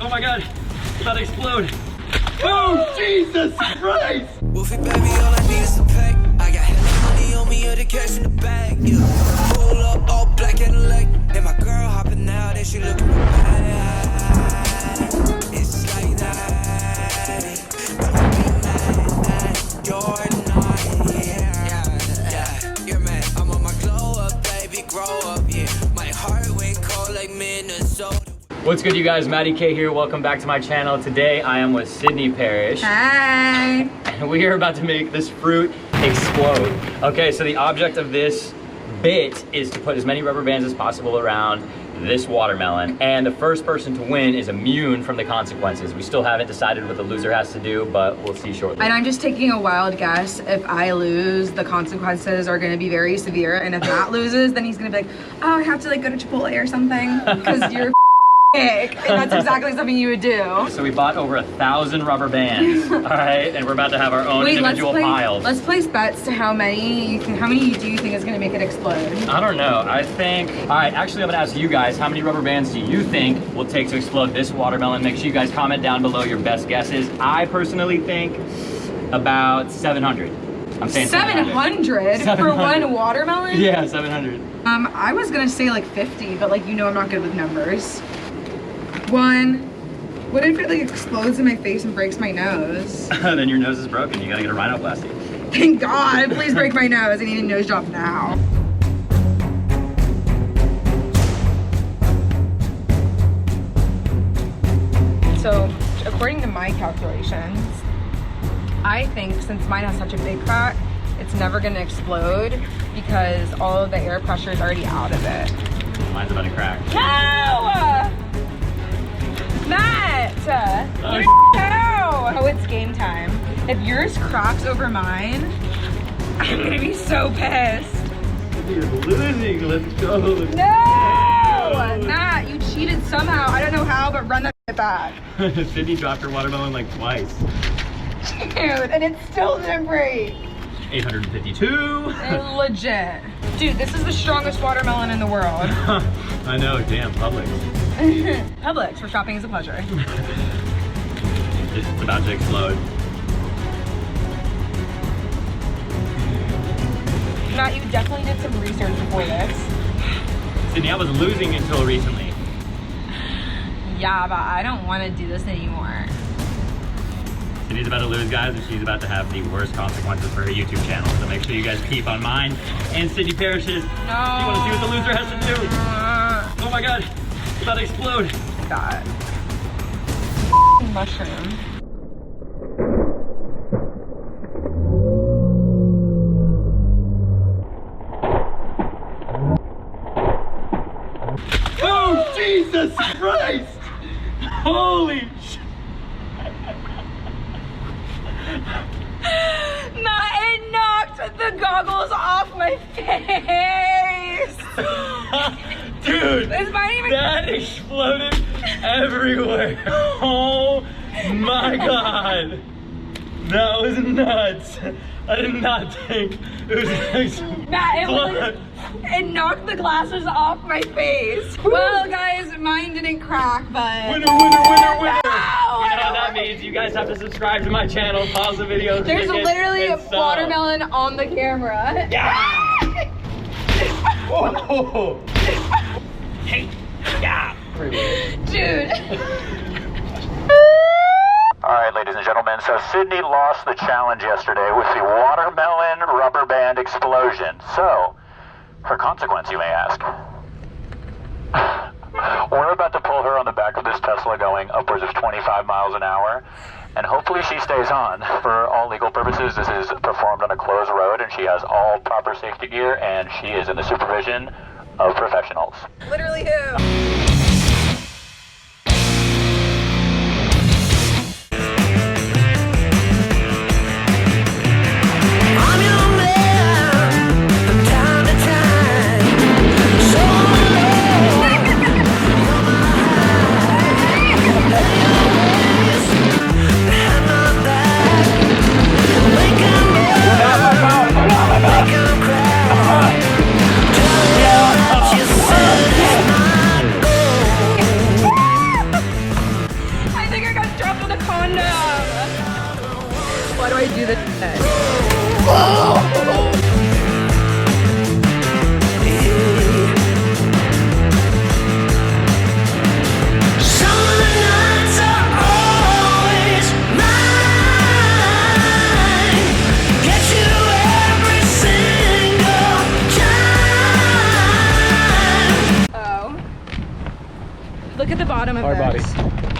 Oh my god, it's about to explode. Oh, Jesus Christ! Wolfie, baby, all I need is a pack. I got hella money on me, or the cash in the bag. Yeah. Pull up, all black and leg. And my girl hopping out, and she looking bad. It's like that. Don't be mad. You're not, yeah. You're mad. I'm on my glow up, baby, grow up, yeah. My heart went cold like Minnesota. What's good, you guys? Matty K here. Welcome back to my channel. Today I am with Sydney Parrish. Hi. And we are about to make this fruit explode. Okay, so the object of this bit is to put as many rubber bands as possible around this watermelon. And the first person to win is immune from the consequences. We still haven't decided what the loser has to do, but we'll see shortly. And I'm just taking a wild guess. If I lose, the consequences are gonna be very severe. And if Matt loses, then he's gonna be like, oh, I have to like go to Chipotle or something because you're and that's exactly something you would do. So we bought over 1,000 rubber bands, all right? And we're about to have our own individual piles. Let's place bets to how many do you think is gonna make it explode? I don't know, I think, all right, actually I'm gonna ask you guys, how many rubber bands do you think will take to explode this watermelon? Make sure you guys comment down below your best guesses. I personally think about 700. I'm saying 700 for one watermelon? Yeah, 700. I was gonna say like 50, but like, you know I'm not good with numbers. One. What if it like explodes in my face and breaks my nose? Then your nose is broken. You gotta get a rhinoplasty. Thank God. Please break my nose. I need a nose job now. So, according to my calculations, I think since mine has such a big crack, it's never gonna explode because all of the air pressure is already out of it. Mine's about to crack. No! Matt! No! Oh, it's game time. If yours cracks over mine, I'm gonna be so pissed. You're losing. Let's go. No! Matt, you cheated somehow. I don't know how, but run that shit back. Sydney dropped her watermelon like twice. Dude, and it still didn't break. 852. Legit. Dude, this is the strongest watermelon in the world. I know, damn, Publix. Publix, for shopping is a pleasure. It's about to explode. Matt, you definitely did some research before this. Sydney, I was losing until recently. Yeah, but I don't want to do this anymore. Sydney's about to lose, guys, and she's about to have the worst consequences for her YouTube channel. So make sure you guys keep on mine and Sydney Parrish's. No. You want to see what the loser has to do? Oh my god, it's about to explode. God. Mushroom. Oh, Jesus Christ! Holy shit! It knocked the goggles off my face! Dude, Even... that exploded everywhere. Oh my god. That was nuts. I did not think it was Matt, it knocked the glasses off my face. Well, guys, mine didn't crack, but... Winner, winner, winner, winner. No, you know what that means? You guys have to subscribe to my channel, pause the video. There's literally a sub. watermelon on the camera. Yeah! Whoa! Hey! Yeah! Dude. All right, ladies and gentlemen, so Sydney lost the challenge yesterday with the watermelon rubber band explosion. So, her consequence, you may ask. We're about to pull her on the back of this Tesla going upwards of 25 miles an hour, and hopefully she stays on. For all legal purposes, this is performed on a closed road, and she has all proper safety gear, and she is in the supervision of professionals. Literally who? Just strapped with a condom. Why do I do this? Oh. Look at the bottom of Our this. body.